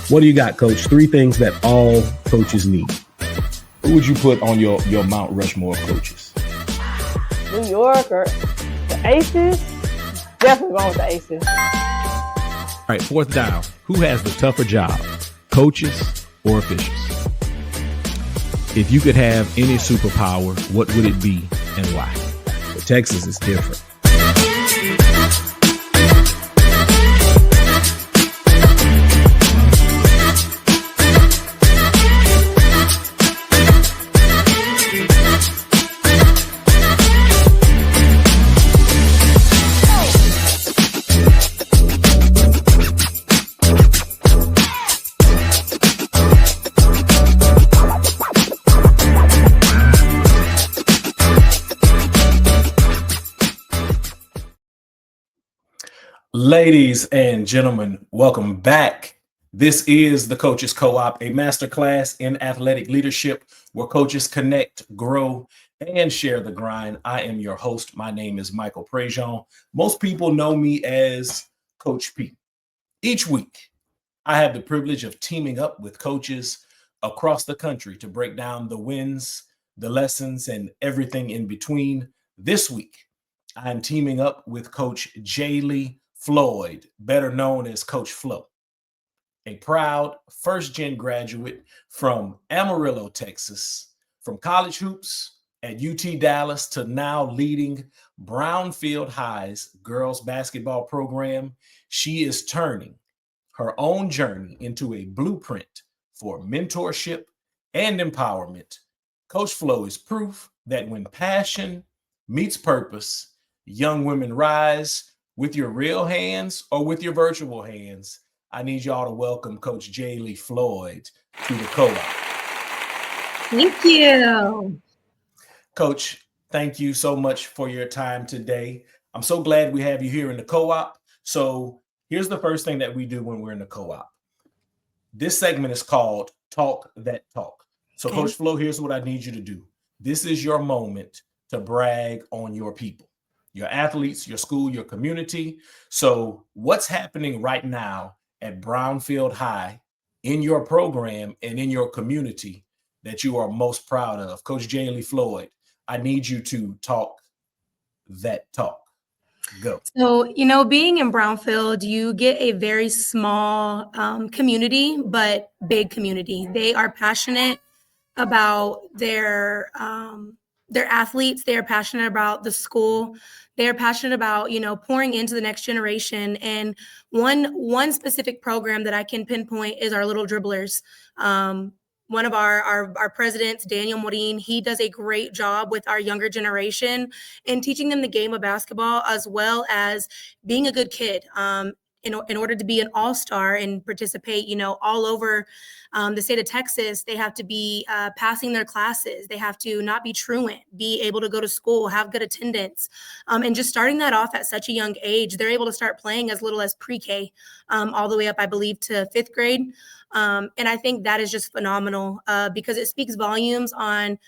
What do you got, Coach? 3 things that all coaches need. Who would you put on your Mount Rushmore of coaches? New York or the Aces? Definitely going with the Aces. All right, 4th down. Who has the tougher job, coaches or officials? If you could have any superpower, what would it be and why? But Texas is different. Ladies and gentlemen, welcome back. This is the Coaches Co-op, a masterclass in athletic leadership where coaches connect, grow, and share the grind. I am your host. My name is Michael Prejean. Most people know me as Coach P. Each week, I have the privilege of teaming up with coaches across the country to break down the wins, the lessons, and everything in between. This week, I'm teaming up with Coach Jaye Floyd, better known as Coach Flo, a proud first-gen graduate from Amarillo, Texas, from college hoops at UT Dallas to now leading Brownfield High's girls basketball program. She is turning her own journey into a blueprint for mentorship and empowerment. Coach Flo is proof that when passion meets purpose, young women rise. With your real hands or with your virtual hands, I need y'all to welcome Coach Jaye Floyd to the co-op. Thank you. Coach, thank you so much for your time today. I'm so glad we have you here in the co-op. So here's the first thing that we do when we're in the co-op. This segment is called Talk That Talk. So okay. Coach Flo, here's what I need you to do. This is your moment to brag on your people, your athletes, your school, your community. So what's happening right now at Brownfield High in your program and in your community that you are most proud of? Coach Jaye Floyd, I need you to talk that talk. Go. So, being in Brownfield, you get a very small community, but big community. They are passionate about their athletes. They are passionate about the school. They are passionate about, pouring into the next generation. And one specific program that I can pinpoint is our Little Dribblers. One of our presidents, Daniel Morin, he does a great job with our younger generation and teaching them the game of basketball as well as being a good kid. In order to be an all-star and participate, all over the state of Texas, they have to be passing their classes. They have to not be truant, be able to go to school, have good attendance. And just starting that off at such a young age, they're able to start playing as little as pre-K, all the way up, I believe, to 5th grade. And I think that is just phenomenal because it speaks volumes on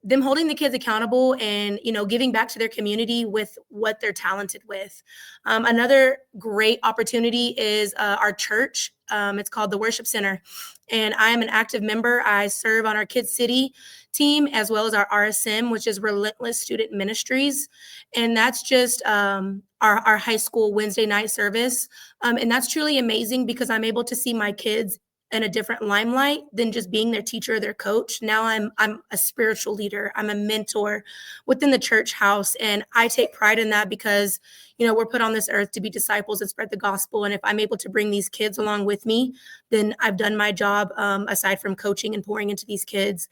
them holding the kids accountable and, giving back to their community with what they're talented with. Another great opportunity is our church. It's called the Worship Center. And I am an active member. I serve on our Kids City team as well as our RSM, which is Relentless Student Ministries. And that's just our high school Wednesday night service. And that's truly amazing because I'm able to see my kids in a different limelight than just being their teacher or their coach. Now I'm a spiritual leader. I'm a mentor within the church house. And I take pride in that because, we're put on this earth to be disciples and spread the gospel. And if I'm able to bring these kids along with me, then I've done my job aside from coaching and pouring into these kids.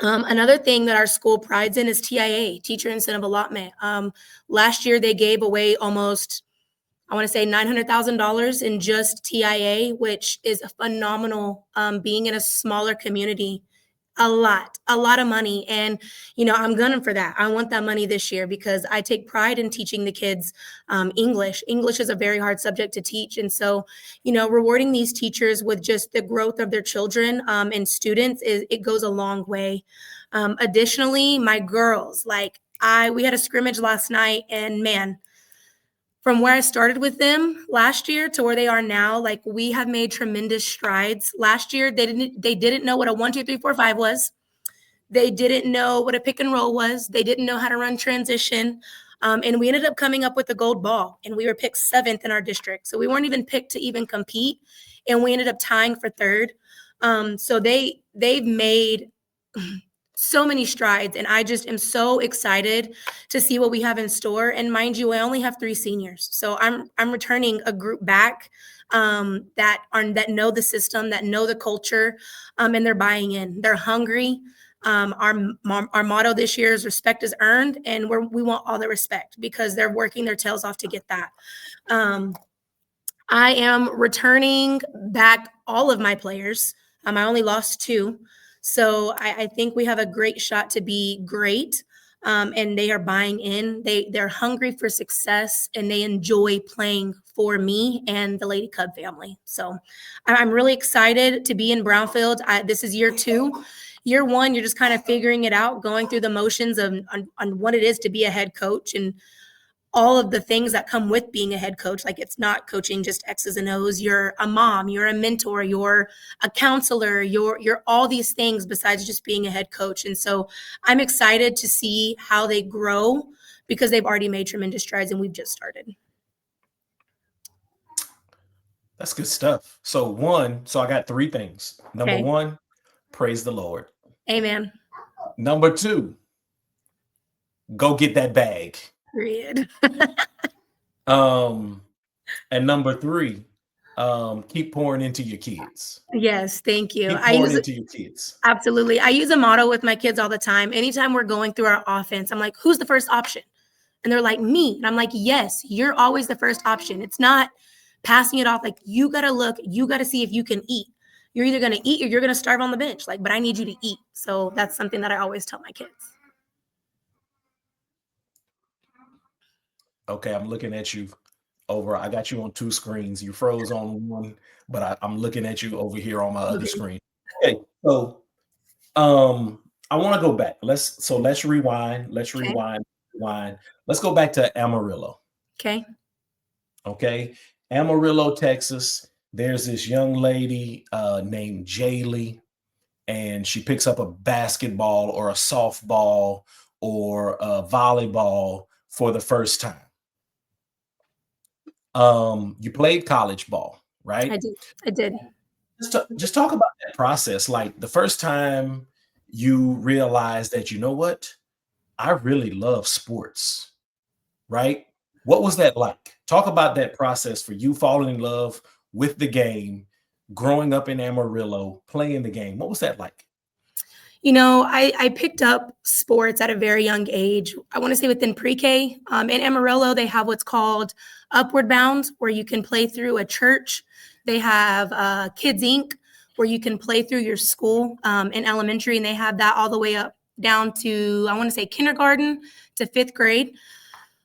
Another thing that our school prides in is TIA, Teacher Incentive Allotment. Last year, they gave away almost, I want to say $900,000 in just TIA, which is a phenomenal being in a smaller community. A lot of money. And, I'm gunning for that. I want that money this year because I take pride in teaching the kids English. English is a very hard subject to teach. And so, rewarding these teachers with just the growth of their children and students, it goes a long way. Additionally, my girls, we had a scrimmage last night and man, from where I started with them last year to where they are now, like we have made tremendous strides. Last year, they didn't know what a 1, 2, 3, 4, 5 was. They didn't know what a pick and roll was. They didn't know how to run transition. And we ended up coming up with a gold ball, and we were picked 7th in our district. So we weren't even picked to even compete, and we ended up tying for 3rd. So they've made so many strides, and I just am so excited to see what we have in store. And mind you, I only have 3 seniors, so I'm returning a group back that know the system, that know the culture, and they're buying in. They're hungry. Our motto this year is respect is earned, and we want all the respect because they're working their tails off to get that. I am returning back all of my players. I only lost 2. So I think we have a great shot to be great. And they are buying in. They're hungry for success, and they enjoy playing for me and the Lady Cub family. So I'm really excited to be in Brownfield. This is year 2. Year 1, you're just kind of figuring it out, going through the motions on what it is to be a head coach and all of the things that come with being a head coach. Like, it's not coaching just X's and O's. You're a mom, you're a mentor, you're a counselor, you're all these things besides just being a head coach. And so I'm excited to see how they grow because they've already made tremendous strides and we've just started. That's good stuff. So I got 3 things. Number 1, praise the Lord. Amen. Number 2, go get that bag. Period. And number 3, keep pouring into your kids. Yes, thank you. Keep pouring into your kids. Absolutely. I use a motto with my kids all the time. Anytime we're going through our offense, I'm like, who's the first option? And they're like, me. And I'm like, yes, you're always the first option. It's not passing it off. Like, you got to look, you got to see if you can eat. You're either going to eat or you're going to starve on the bench. Like, but I need you to eat. So that's something that I always tell my kids. Okay, I'm looking at you over. I got you on 2 screens. You froze on one, but I'm looking at you over here on my other screen. Okay, so I want to go back. Let's rewind. Let's rewind. Let's go back to Amarillo. Okay. Amarillo, Texas. There's this young lady named Jaye, and she picks up a basketball or a softball or a volleyball for the first time. You played college ball, right? I did. Just talk about that process. Like, the first time you realized that, you know what, I really love sports, right? What was that like? Talk about that process for you falling in love with the game, growing up in Amarillo, playing the game. What was that like? You know, I picked up sports at a very young age. I want to say within pre-K. In Amarillo, they have what's called Upward Bound, where you can play through a church. They have Kids Inc., where you can play through your school in elementary, and they have that all the way up down to, I want to say, kindergarten to 5th grade.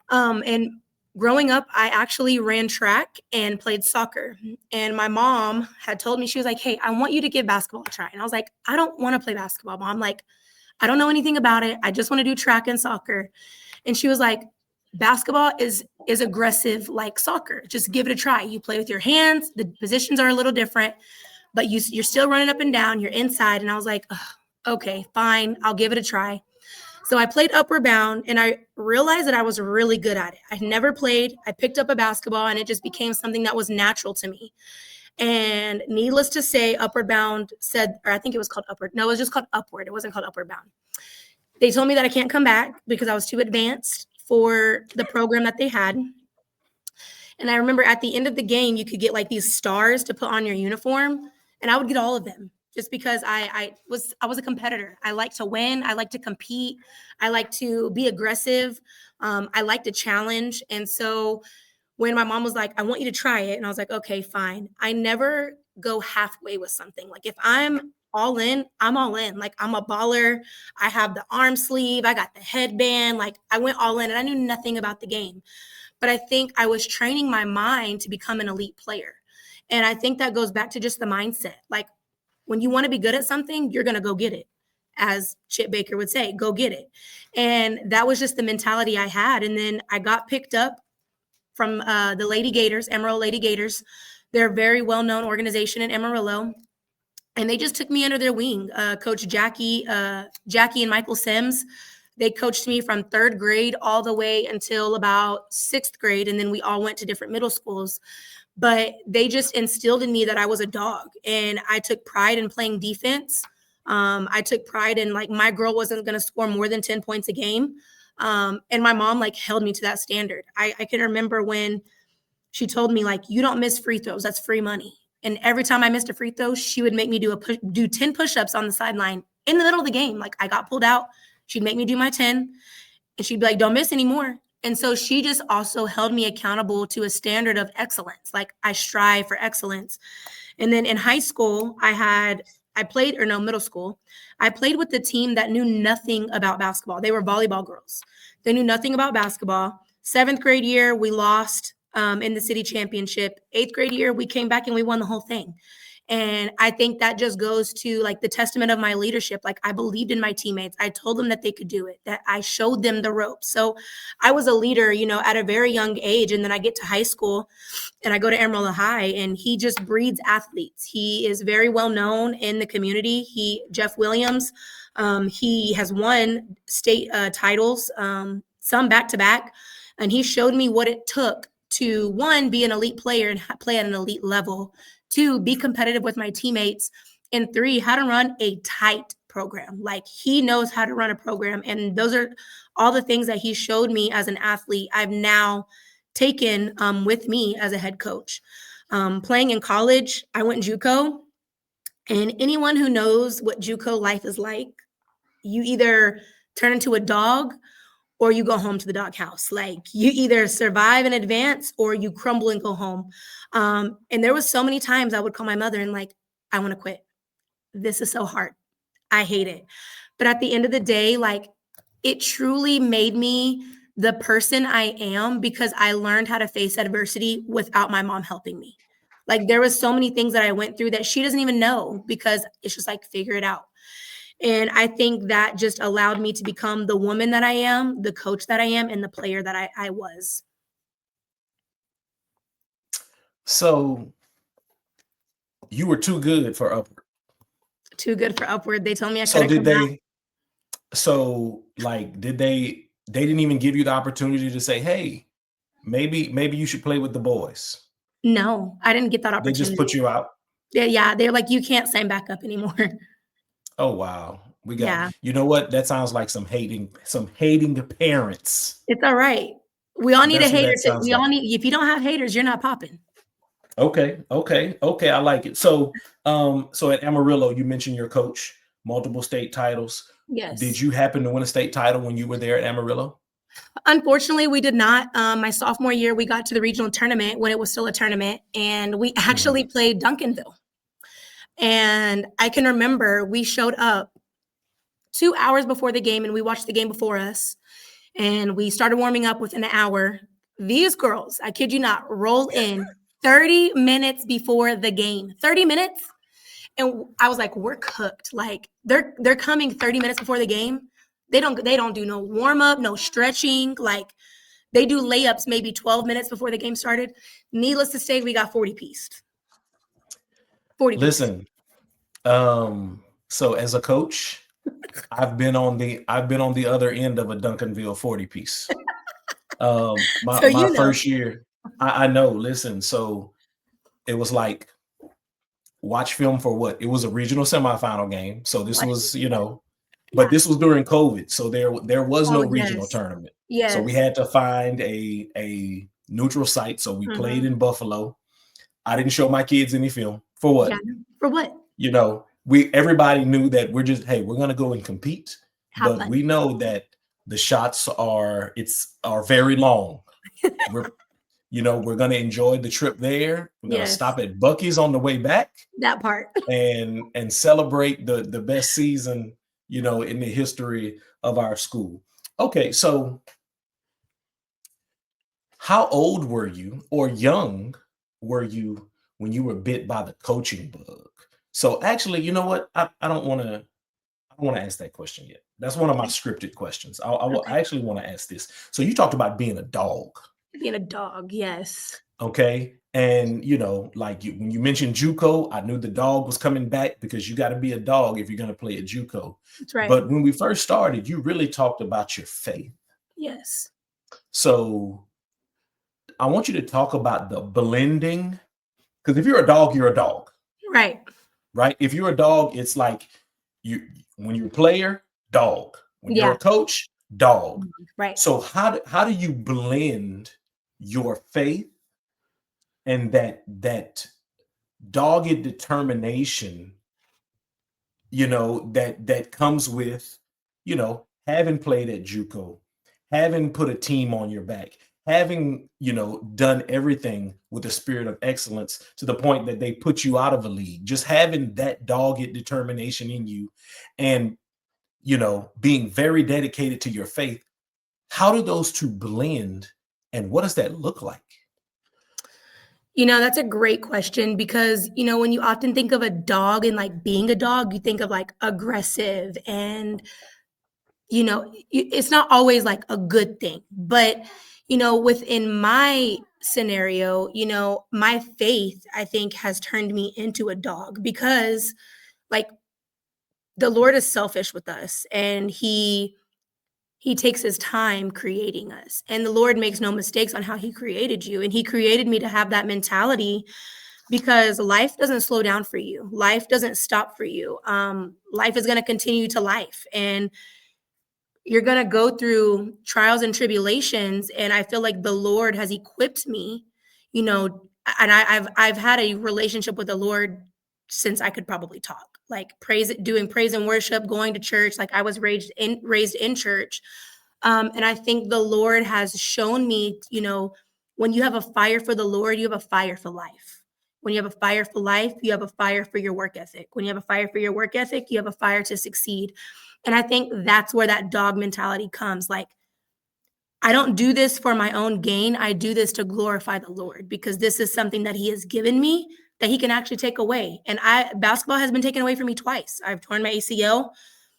And growing up, I actually ran track and played soccer. And my mom had told me, she was like, hey, I want you to give basketball a try. And I was like, I don't want to play basketball, Mom. Like, I don't know anything about it. I just want to do track and soccer. And she was like, basketball is aggressive like soccer. Just give it a try. You play with your hands. The positions are a little different, but you're still running up and down. You're inside. And I was like, okay, fine. I'll give it a try. So I played Upward Bound, and I realized that I was really good at it. I'd never played. I picked up a basketball, and it just became something that was natural to me. And needless to say, Upward Bound said, or I think it was called Upward. No, it was just called Upward. It wasn't called Upward Bound. They told me that I can't come back because I was too advanced for the program that they had. And I remember at the end of the game, you could get like these stars to put on your uniform, and I would get all of them. Just because I was a competitor. I like to win. I like to compete. I like to be aggressive. I like to challenge. And so when my mom was like, I want you to try it. And I was like, okay, fine. I never go halfway with something. Like, if I'm all in, I'm all in. Like, I'm a baller. I have the arm sleeve. I got the headband. Like, I went all in, and I knew nothing about the game. But I think I was training my mind to become an elite player. And I think that goes back to just the mindset. Like, when you want to be good at something, you're going to go get it. As Chip Baker would say, go get it. And that was just the mentality I had. And then I got picked up from the Lady Gators, Amarillo Lady Gators. They're a very well-known organization in Amarillo. And they just took me under their wing. Coach Jaye and Michael Sims, they coached me from 3rd grade all the way until about 6th grade. And then we all went to different middle schools. But they just instilled in me that I was a dog. And I took pride in playing defense. I took pride in, like, my girl wasn't going to score more than 10 points a game. And my mom, like, held me to that standard. I can remember when she told me, like, you don't miss free throws. That's free money. And every time I missed a free throw, she would make me do 10 push-ups on the sideline in the middle of the game. Like, I got pulled out. She'd make me do my 10. And she'd be like, don't miss anymore. And so she just also held me accountable to a standard of excellence. Like, I strive for excellence. And then in high school, middle school, I played with the team that knew nothing about basketball. They were volleyball girls. They knew nothing about basketball. 7th grade year, we lost in the city championship. 8th grade year, we came back and we won the whole thing. And I think that just goes to, like, the testament of my leadership. Like, I believed in my teammates. I told them that they could do it, that I showed them the ropes. So I was a leader, at a very young age. And then I get to high school and I go to Amarillo High, and he just breeds athletes. He is very well known in the community. Jeff Williams, he has won state titles, some back-to-back. And he showed me what it took to, 1, be an elite player and play at an elite level, 2, be competitive with my teammates, and 3, how to run a tight program. Like, he knows how to run a program. And those are all the things that he showed me as an athlete I've now taken with me as a head coach. Playing in college, I went JUCO. And anyone who knows what JUCO life is like, you either turn into a dog or you go home to the doghouse. Like, you either survive and advance or you crumble and go home. And there was so many times I would call my mother and, like, I want to quit. This is so hard. I hate it. But at the end of the day, like, it truly made me the person I am because I learned how to face adversity without my mom helping me. Like, there was so many things that I went through that she doesn't even know because it's just like, figure it out. And I think that just allowed me to become the woman that I am, the coach that I am, and the player that I was. So you were too good for Upward. Too good for Upward. They told me I So couldn't come out. did they didn't even give you the opportunity to say, hey, maybe you should play with the boys? No, I didn't get that They opportunity. just put you out? Yeah, they're like, you can't sign back up anymore. Oh, wow. Yeah. You know what? That sounds like some hating parents. It's all right. We all need That's a what hater. that sounds We all like. need, if you don't have haters, you're not popping. Okay. I like it. So at Amarillo, you mentioned your coach, multiple state titles. Yes. Did you happen to win a state title when you were there at Amarillo? Unfortunately, we did not. My sophomore year, we got to the regional tournament when it was still a tournament, and we actually played Duncanville. And I can remember we showed up 2 hours before the game, and we watched the game before us. And we started warming up within an hour. These girls, I kid you not, roll in 30 minutes before the game. 30 minutes? And I was like, we're cooked. Like, they're coming 30 minutes before the game. They don't do no warm-up, no stretching. Like, they do layups maybe 12 minutes before the game started. Needless to say, we got 40 pieced. 40 pieced. Listen, so as a coach, I've been on the other end of a Duncanville 40 piece. My first year, I know. Listen, so it was like watch film for what? It was a regional semifinal game. So this was, but this was during COVID. So there was no regional tournament. Yes. So we had to find a neutral site. So we played in Buffalo. I didn't show my kids any film. For what? Yeah. For what? Everybody knew that we're going to go and compete. Have but fun. We know that the shots are very long. We're going to enjoy the trip there. We're going to stop at Buc-ee's on the way back. That part. and celebrate the best season, in the history of our school. Okay, so how old were you or young were you when you were bit by the coaching bug? So actually, you know what? I don't want to ask that question yet. That's one of my scripted questions. I actually want to ask this. So you talked about being a dog. Being a dog, yes. Okay. And, you know, like when you mentioned JUCO, I knew the dog was coming back because you got to be a dog if you're going to play at JUCO. That's right. But when we first started, you really talked about your faith. Yes. So I want you to talk about the blending, because if you're a dog, you're a dog, Right. right? If you're a dog, it's like when you're a player, dog. When you're Yeah. a coach, dog. Right. So how do you blend your faith and that dogged determination, you know, that comes with, you know, having played at JUCO, having put a team on your back, having, you know, done everything with a spirit of excellence to the point that they put you out of a league, just having that dogged determination in you and, you know, being very dedicated to your faith. How do those two blend and what does that look like? You know, that's a great question because, you know, when you often think of a dog and like being a dog, you think of like aggressive and, you know, it's not always like a good thing. But, you know, within my scenario, you know, my faith, I think, has turned me into a dog because like the Lord is selfish with us and he takes his time creating us. And the Lord makes no mistakes on how he created you. And he created me to have that mentality because life doesn't slow down for you. Life doesn't stop for you. Life is going to continue to life. And you're going to go through trials and tribulations. And I feel like the Lord has equipped me, you know, and I've had a relationship with the Lord since I could probably talk, like doing praise and worship, going to church. Like I was raised in church. And I think the Lord has shown me, you know, when you have a fire for the Lord, you have a fire for life. When you have a fire for life, you have a fire for your work ethic. When you have a fire for your work ethic, you have a fire to succeed. And I think that's where that dog mentality comes. Like, I don't do this for my own gain. I do this to glorify the Lord because this is something that he has given me that he can actually take away. And basketball has been taken away from me twice. I've torn my ACL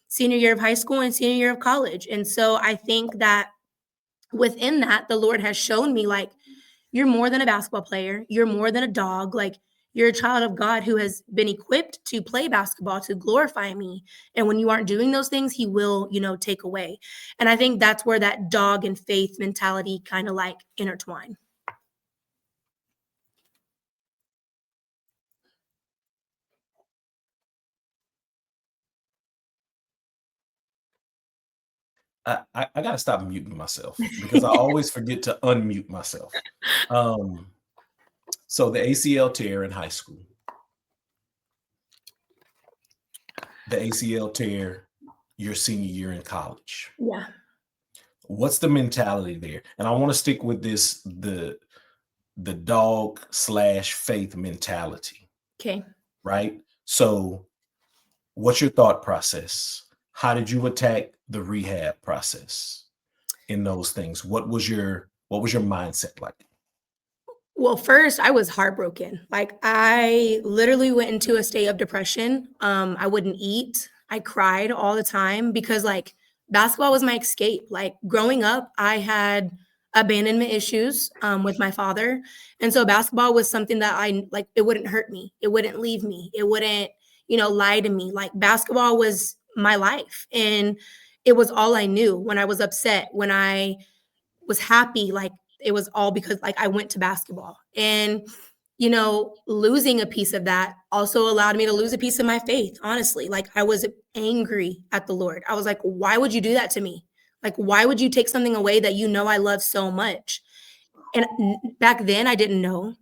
senior year of high school and senior year of college. And so I think that within that, the Lord has shown me like, you're more than a basketball player. You're more than a dog. Like you're a child of God who has been equipped to play basketball, to glorify me. And when you aren't doing those things, he will, you know, take away. And I think that's where that dog and faith mentality kind of like intertwine. I gotta stop muting myself because I always forget to unmute myself. So the ACL tear in high school, the ACL tear your senior year in college. Yeah. What's the mentality there? And I want to stick with this, the dog / faith mentality, Okay. right? So what's your thought process? How did you attack the rehab process in those things? What was your mindset like? Well, first, I was heartbroken. Like I literally went into a state of depression. I wouldn't eat. I cried all the time because like basketball was my escape. Like growing up, I had abandonment issues with my father. And so basketball was something that I like, it wouldn't hurt me. It wouldn't leave me. It wouldn't, you know, lie to me. Like basketball was my life. And it was all I knew. When I was upset, when I was happy, like it was all because like I went to basketball. And you know, losing a piece of that also allowed me to lose a piece of my faith, honestly. Like I was angry at the Lord. I was like, why would you do that to me? Like why would you take something away that you know I love so much? And back then I didn't know,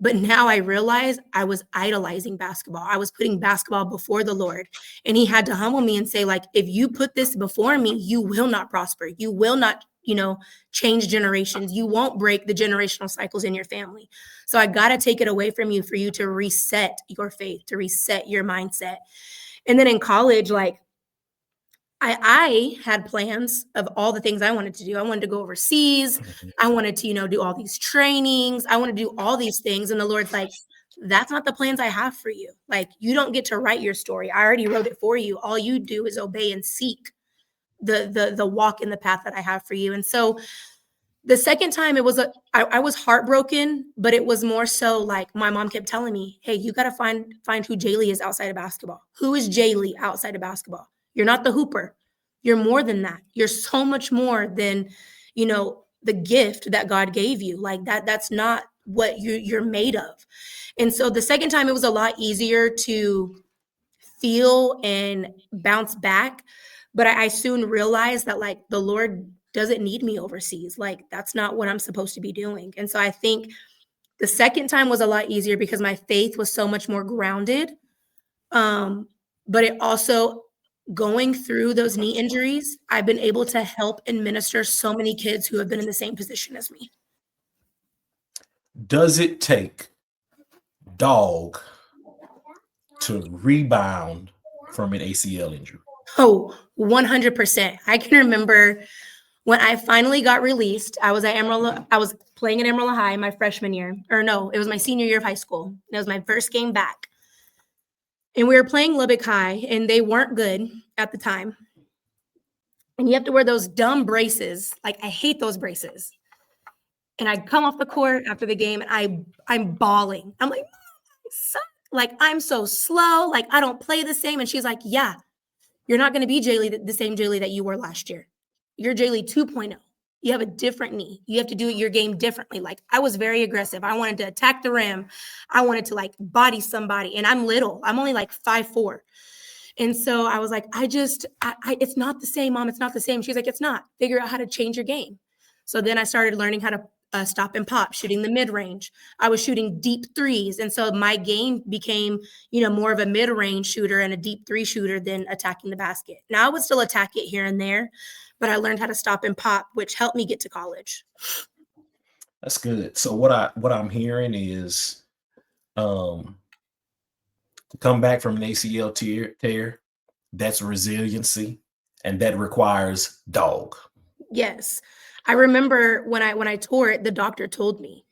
but now I realize I was idolizing basketball. I was putting basketball before the Lord. And he had to humble me and say, like, if you put this before me, you will not prosper. You will not, you know, change generations. You won't break the generational cycles in your family. So I got to take it away from you for you to reset your faith, to reset your mindset. And then in college, like, I had plans of all the things I wanted to do. I wanted to go overseas. I wanted to, you know, do all these trainings. I want to do all these things. And the Lord's like, that's not the plans I have for you. Like, you don't get to write your story. I already wrote it for you. All you do is obey and seek the walk in the path that I have for you. And so The second time I was heartbroken, but it was more so like my mom kept telling me, hey, you got to find who Jaye is outside of basketball. Who is Jaye outside of basketball? You're not the hooper. You're more than that. You're so much more than, the gift that God gave you. Like that's not what you're made of. And so the second time it was a lot easier to feel and bounce back. But I soon realized that like the Lord doesn't need me overseas. Like that's not what I'm supposed to be doing. And so I think the second time was a lot easier because my faith was so much more grounded. But it also, going through those knee injuries, I've been able to help and minister so many kids who have been in the same position as me. Does it take Dawg to rebound from an ACL injury? Oh, 100%. I can remember when I finally got released, I was at Amarillo. I was playing at Amarillo High my freshman year. Or no, it was my senior year of high school. It was my first game back. And we were playing Lubbock High, and they weren't good at the time. And you have to wear those dumb braces. Like, I hate those braces. And I come off the court after the game, and I'm bawling. I'm like, like, I'm so slow. Like, I don't play the same. And she's like, yeah, you're not going to be Jaye, the same Jaye that you were last year. You're Jaye 2.0. You have a different knee. You have to do your game differently. Like, I was very aggressive. I wanted to attack the rim. I wanted to like body somebody. And I'm little. I'm only like 5'4". And so I was like, it's not the same, Mom. It's not the same. She's like, it's not. Figure out how to change your game. So then I started learning how to stop and pop, shooting the mid-range. I was shooting deep threes. And so my game became, more of a mid-range shooter and a deep three shooter than attacking the basket. Now I would still attack it here and there, but I learned how to stop and pop, which helped me get to college. That's good. So what I'm hearing is to come back from an ACL tear, that's resiliency, and that requires Dawg. Yes. I remember when I tore it, the doctor told me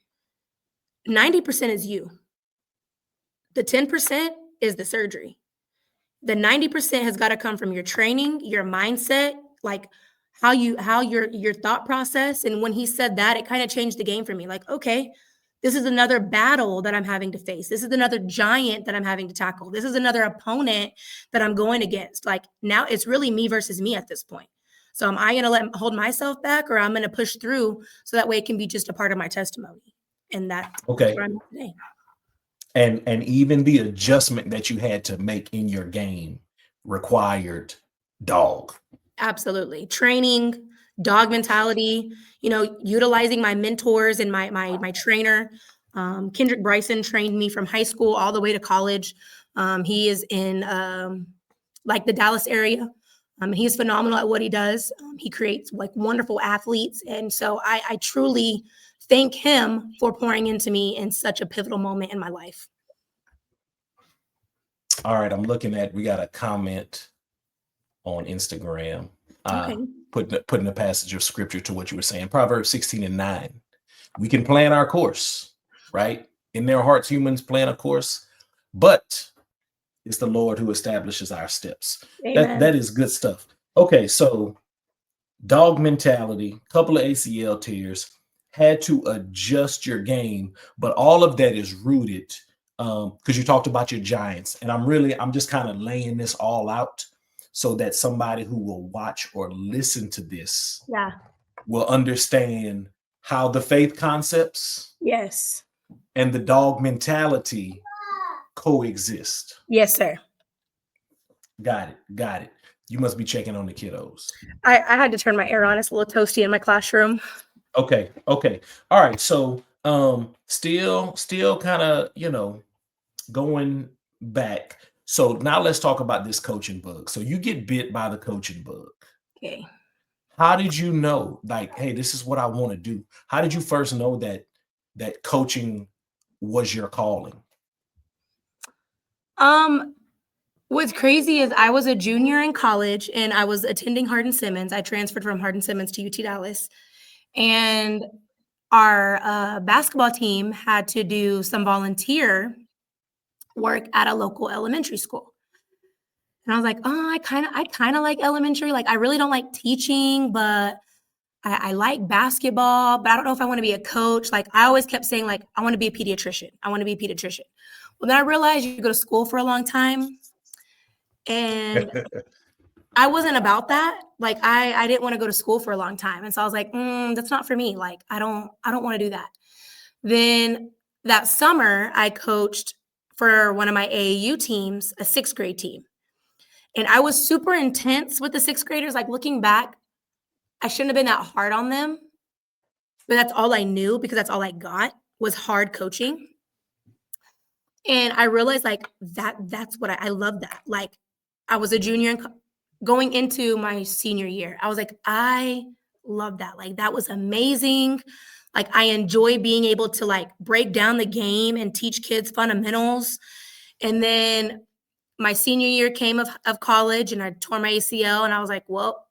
90% is you. The 10% is the surgery. The 90% has got to come from your training, your mindset, like how your thought process. And when he said that, it kind of changed the game for me. Like, okay, this is another battle that I'm having to face. This is another giant that I'm having to tackle. This is another opponent that I'm going against. Like, now it's really me versus me at this point. So am I going to hold myself back, or I'm going to push through so that way it can be just a part of my testimony? And that's okay. where I'm at today. And even the adjustment that you had to make in your game required Dawg. Absolutely. Training, dog mentality, utilizing my mentors and my trainer. Kendrick Bryson trained me from high school all the way to college. He is in like the Dallas area. He's phenomenal at what he does. He creates like wonderful athletes. And so I truly thank him for pouring into me in such a pivotal moment in my life. All right. I'm looking at, we got a comment on Instagram, Okay. putting a passage of scripture to what you were saying. Proverbs 16:9. We can plan our course, right? In their hearts, humans plan a course, but it's the Lord who establishes our steps. That is good stuff. Okay, so Dawg mentality, couple of ACL tears, had to adjust your game, but all of that is rooted because you talked about your giants, and I'm just kind of laying this all out so that somebody who will watch or listen to this will understand how the faith concepts and the Dawg mentality coexist. Yes, sir. Got it. You must be checking on the kiddos. I had to turn my air on. It's a little toasty in my classroom. Okay. All right. So still kind of, going back. So now let's talk about this coaching bug. So you get bit by the coaching bug. Okay. How did you know, like, hey, this is what I want to do? How did you first know that coaching was your calling? What's crazy is I was a junior in college and I was attending Hardin-Simmons. I transferred from Hardin-Simmons to UT Dallas. And our basketball team had to do some volunteer work at a local elementary school. And I was like, oh, I kind of like elementary. Like, I really don't like teaching, but I like basketball, but I don't know if I want to be a coach. Like I always kept saying, like, I want to be a pediatrician. I want to be a pediatrician. Well, then I realized you go to school for a long time, and I wasn't about that. Like I didn't want to go to school for a long time. And so I was like, that's not for me. Like I don't want to do that. Then that summer I coached for one of my AAU teams, a 6th grade team. And I was super intense with the 6th graders. Like looking back, I shouldn't have been that hard on them, but that's all I knew because that's all I got was hard coaching. And I realized like that's what I love that. Like I was a junior and going into my senior year, I was like, I love that. Like that was amazing. Like I enjoy being able to like break down the game and teach kids fundamentals. And then my senior year came of college and I tore my ACL and I was like, well,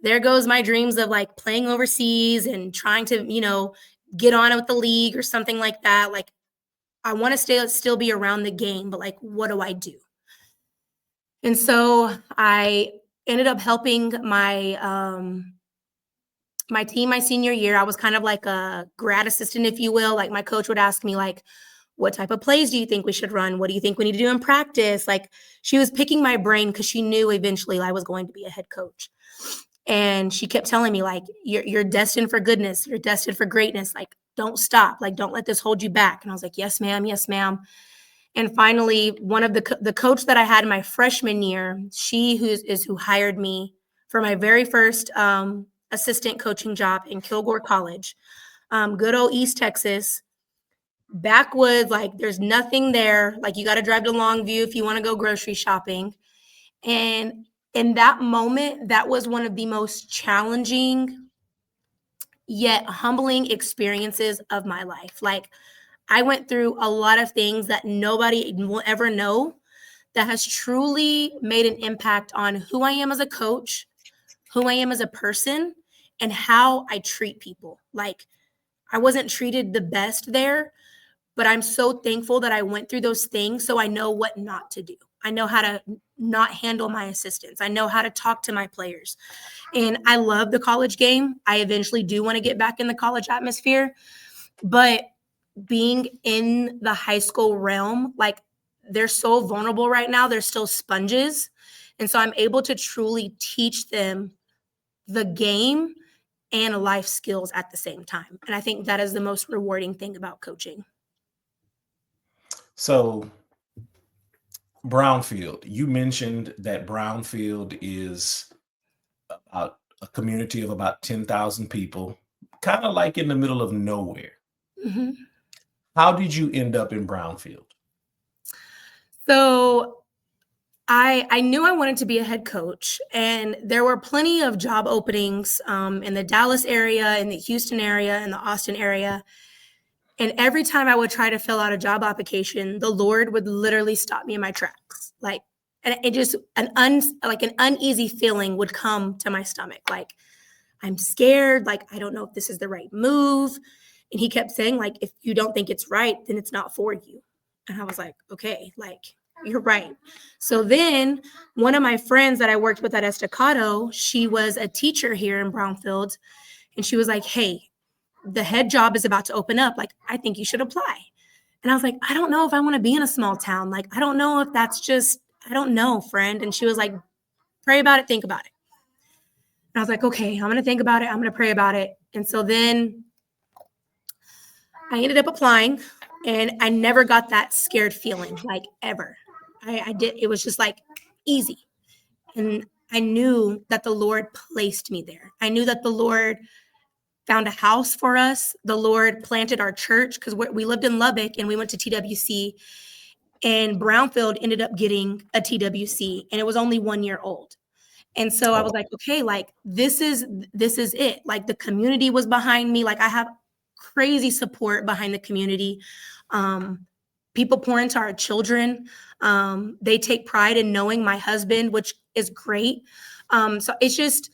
there goes my dreams of like playing overseas and trying to, get on with the league or something like that. Like I want to still be around the game, but like, what do I do? And so I ended up helping my my team my senior year. I was kind of like a grad assistant, if you will. Like my coach would ask me like, what type of plays do you think we should run? What do you think we need to do in practice? Like she was picking my brain because she knew eventually I was going to be a head coach. And she kept telling me like, you're destined for goodness. You're destined for greatness. Like, don't stop. Like, don't let this hold you back. And I was like, yes, ma'am. Yes, ma'am. And finally, one of the coach that I had in my freshman year, she who hired me for my very first assistant coaching job in Kilgore College, good old East Texas, backwoods. Like there's nothing there. Like you got to drive to Longview if you want to go grocery shopping. And in that moment, that was one of the most challenging yet humbling experiences of my life. Like I went through a lot of things that nobody will ever know that has truly made an impact on who I am as a coach, who I am as a person, and how I treat people. Like I wasn't treated the best there, but I'm so thankful that I went through those things so I know what not to do. I know how to not handle my assistants. I know how to talk to my players. And I love the college game. I eventually do want to get back in the college atmosphere. But being in the high school realm, like they're so vulnerable right now. They're still sponges. And so I'm able to truly teach them the game and life skills at the same time. And I think that is the most rewarding thing about coaching. So Brownfield, you mentioned that Brownfield is about a community of about 10,000 people, kind of like in the middle of nowhere. Mm-hmm. How did you end up in Brownfield? So I knew I wanted to be a head coach, and there were plenty of job openings in the Dallas area, in the Houston area, in the Austin area. And every time I would try to fill out a job application, the Lord would literally stop me in my tracks. Like, and it just an uneasy feeling would come to my stomach. Like, I'm scared. Like, I don't know if this is the right move. And he kept saying, like, if you don't think it's right, then it's not for you. And I was like, okay, like, you're right. So then one of my friends that I worked with at Estacado, she was a teacher here in Brownfield. And she was like, hey, the head job is about to open up. Like, I think you should apply. And I was like, I don't know if I want to be in a small town. Like, I don't know if that's just, I don't know, friend. And she was like, pray about it, think about it. And I was like, okay, I'm going to think about it. I'm going to pray about it. And so then I ended up applying, and I never got that scared feeling, like ever. I did. It was just like easy. And I knew that the Lord placed me there. I knew that the Lord found a house for us. The Lord planted our church because we lived in Lubbock and we went to TWC, and Brownfield ended up getting a TWC, and it was only 1 year old. And so I was like, okay, like this is it. Like the community was behind me. Like I have crazy support behind the community. People pour into our children. They take pride in knowing my husband, which is great. So it's just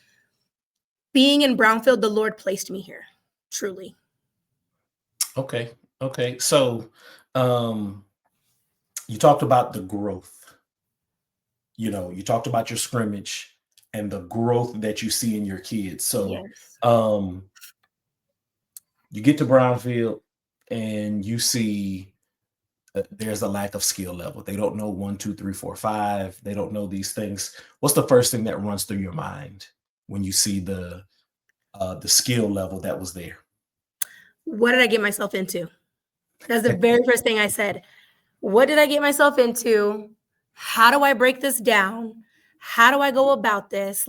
being in Brownfield, the Lord placed me here, truly. Okay. So you talked about the growth. You talked about your scrimmage. and the growth that you see in your kids. So Yes. you get to Brownfield and you see there's a lack of skill level. They don't know 1, 2, 3, 4, 5. They don't know these things. What's the first thing that runs through your mind when you see the skill level that was there? What did I get myself into? That's the very first thing I said. What did I get myself into? How do I break this down? How do I go about this?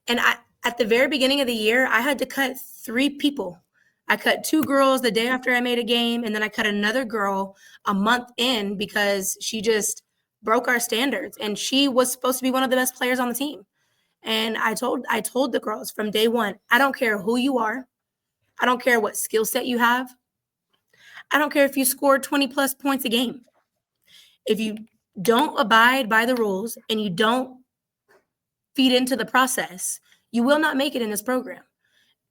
And at the very beginning of the year, I had to cut 3 people. I cut 2 girls the day after I made a game, and then I cut another girl a month in because she just broke our standards, and she was supposed to be one of the best players on the team. And I told the girls from day one, I don't care who you are. I don't care what skill set you have. I don't care if you scored 20 plus points a game. If you don't abide by the rules and you don't feed into the process, you will not make it in this program.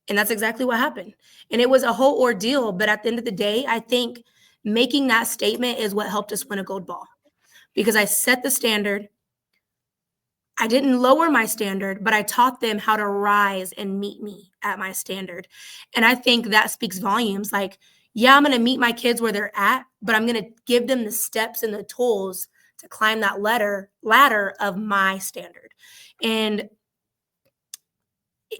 And that's exactly what happened. And it was a whole ordeal. But at the end of the day, I think making that statement is what helped us win a gold ball, because I set the standard. I didn't lower my standard, but I taught them how to rise and meet me at my standard. And I think that speaks volumes. Yeah, I'm going to meet my kids where they're at, but I'm going to give them the steps and the tools to climb that ladder of my standard. And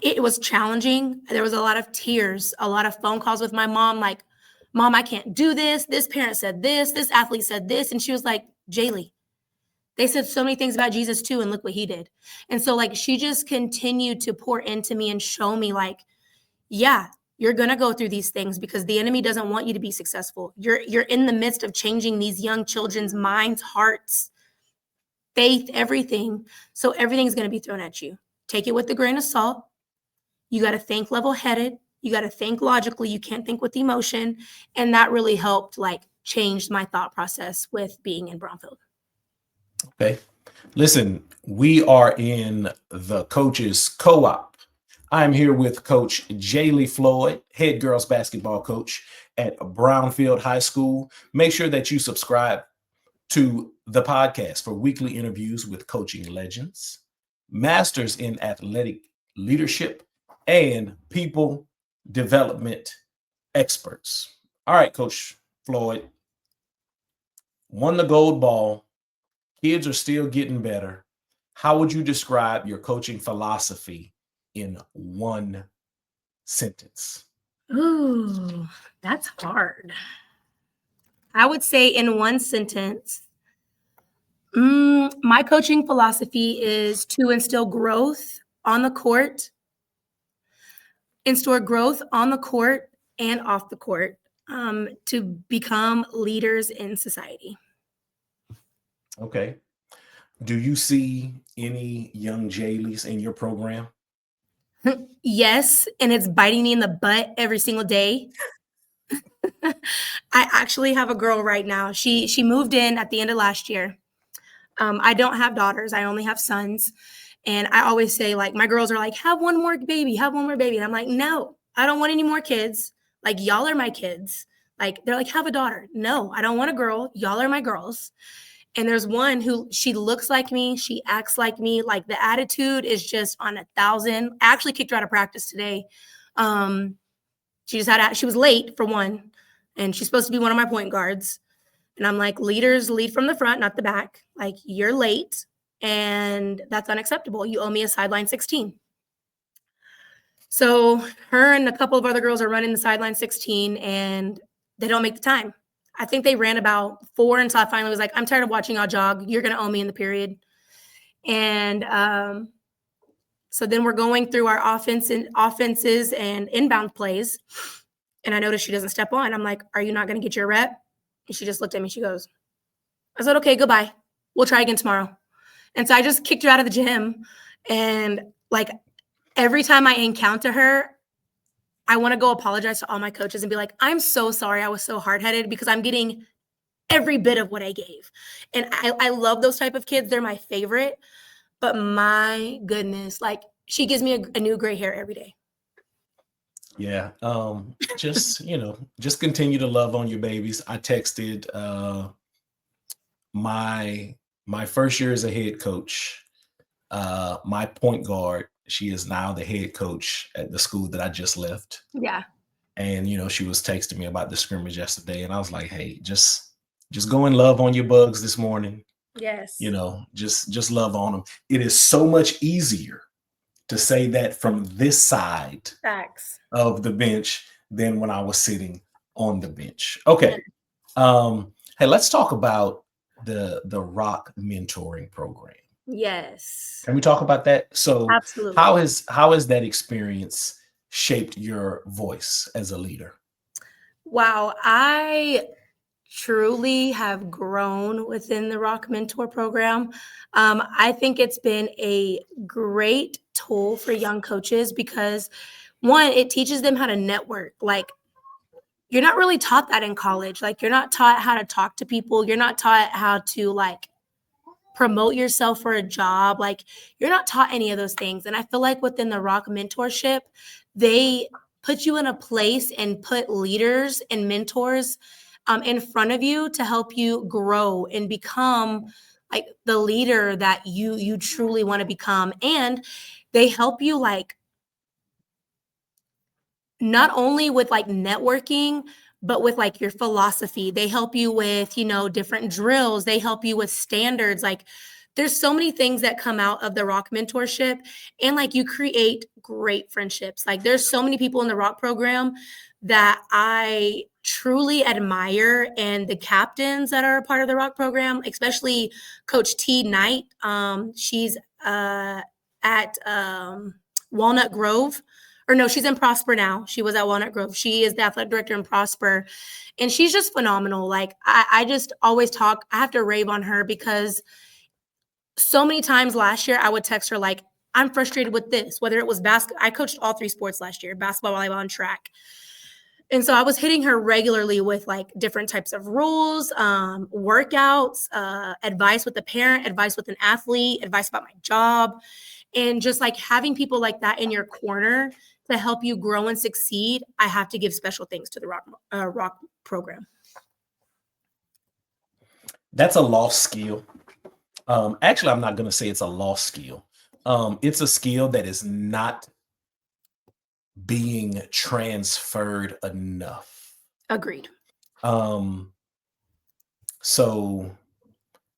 it was challenging. There was a lot of tears, a lot of phone calls with my mom, like, Mom, I can't do this. This parent said this athlete said this. And she was like, Jaye, they said so many things about Jesus too, and look what he did. And so she just continued to pour into me and show me yeah, you're going to go through these things because the enemy doesn't want you to be successful. You're in the midst of changing these young children's minds, hearts, faith, everything. So everything's going to be thrown at you. Take it with a grain of salt. You got to think level-headed. You got to think logically. You can't think with emotion. And that really helped change my thought process with being in Brownfield. Okay. Listen, we are in the Coaches Co-op. I'm here with Coach Jaye Floyd, head girls basketball coach at Brownfield High School. Make sure that you subscribe to the podcast for weekly interviews with coaching legends, masters in athletic leadership, and people development experts. All right, Coach Floyd, won the gold ball. Kids are still getting better. How would you describe your coaching philosophy in one sentence? Ooh, that's hard. I would say in one sentence, my coaching philosophy is to instill growth on the court, and off the court, to become leaders in society. Okay. Do you see any young Jaye's in your program? Yes, and it's biting me in the butt every single day. I actually have a girl right now. She moved in at the end of last year. I don't have daughters. I only have sons. And I always say, my girls are like, have one more baby. And I'm like, no, I don't want any more kids. Y'all are my kids. They're like, have a daughter. No, I don't want a girl. Y'all are my girls. And there's one who, she looks like me. She acts like me. The attitude is just on 1,000. I actually kicked her out of practice today. She was late for one, and she's supposed to be one of my point guards. And I'm like, leaders lead from the front, not the back. You're late, and that's unacceptable. You owe me a sideline 16. So her and a couple of other girls are running the sideline 16, and they don't make the time. I think they ran about 4 until I finally was like, I'm tired of watching y'all jog. You're going to owe me in the period. And so then we're going through our offenses and inbound plays. And I noticed she doesn't step on. I'm like, are you not going to get your rep? And she just looked at me. She goes, I said, okay, goodbye. We'll try again tomorrow. And so I just kicked her out of the gym. And every time I encounter her, I want to go apologize to all my coaches and be like, I'm so sorry. I was so hard-headed, because I'm getting every bit of what I gave. And I love those type of kids. They're my favorite. But my goodness, she gives me a new gray hair every day. Yeah. Just continue to love on your babies. I texted my first year as a head coach. my point guard, she is now the head coach at the school that I just left. Yeah. And, she was texting me about the scrimmage yesterday. And I was like, hey, just go and love on your bugs this morning. Yes. Just love on them. It is so much easier to say that from this side Facts. of the bench than when I was sitting on the bench. Okay. Hey, let's talk about the Rock mentoring program. Yes. Can we talk about that? So Absolutely. how has that experience shaped your voice as a leader? Wow, I truly have grown within the Rock Mentor program. I think it's been a great tool for young coaches because, one, it teaches them how to network. Like, you're not really taught that in college. Like, you're not taught how to talk to people. You're not taught how to, like, promote yourself for a job. Like, you're not taught any of those things. And I feel like within the Rock Mentorship, they put you in a place and put leaders and mentors in front of you to help you grow and become like the leader that you truly want to become. And they help you like not only with like networking, but with like your philosophy. They help you with, different drills. They help you with standards. Like, there's so many things that come out of the Rock mentorship, and like you create great friendships. Like, there's so many people in the Rock program that I truly admire, and the captains that are a part of the Rock program, especially Coach T. Knight. She's at Walnut Grove. Or no, she's in Prosper now. She was at Walnut Grove. She is the athletic director in Prosper. And she's just phenomenal. Like, I just always talk. I have to rave on her because so many times last year I would text her like, I'm frustrated with this, whether it was basketball. I coached all 3 sports last year, basketball, volleyball, and track. And so I was hitting her regularly with like different types of rules, workouts, advice with a parent, advice with an athlete, advice about my job. And just like having people like that in your corner to help you grow and succeed, I have to give special thanks to the Rock program. That's a lost skill. Actually, I'm not going to say it's a lost skill. It's a skill that is not being transferred enough. Agreed. So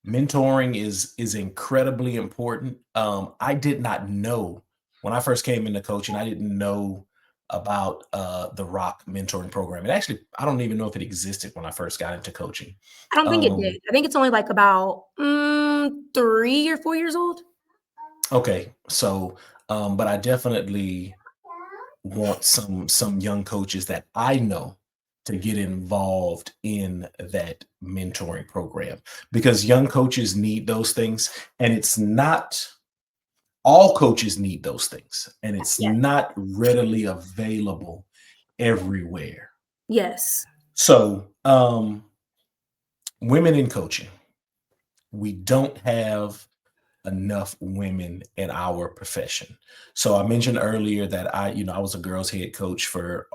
mentoring is incredibly important. I did not know when I first came into coaching, I didn't know about the Rock mentoring program. It actually, I don't even know if it existed when I first got into coaching. I don't think it did. I think it's only like about 3 or 4 years old. Okay. So, but I definitely want some young coaches that I know to get involved in that mentoring program, because young coaches need those things, and it's not all coaches need those things, and it's not readily available everywhere. Yes. So, women in coaching, we don't have enough women in our profession. So I mentioned earlier that I was a girls head coach for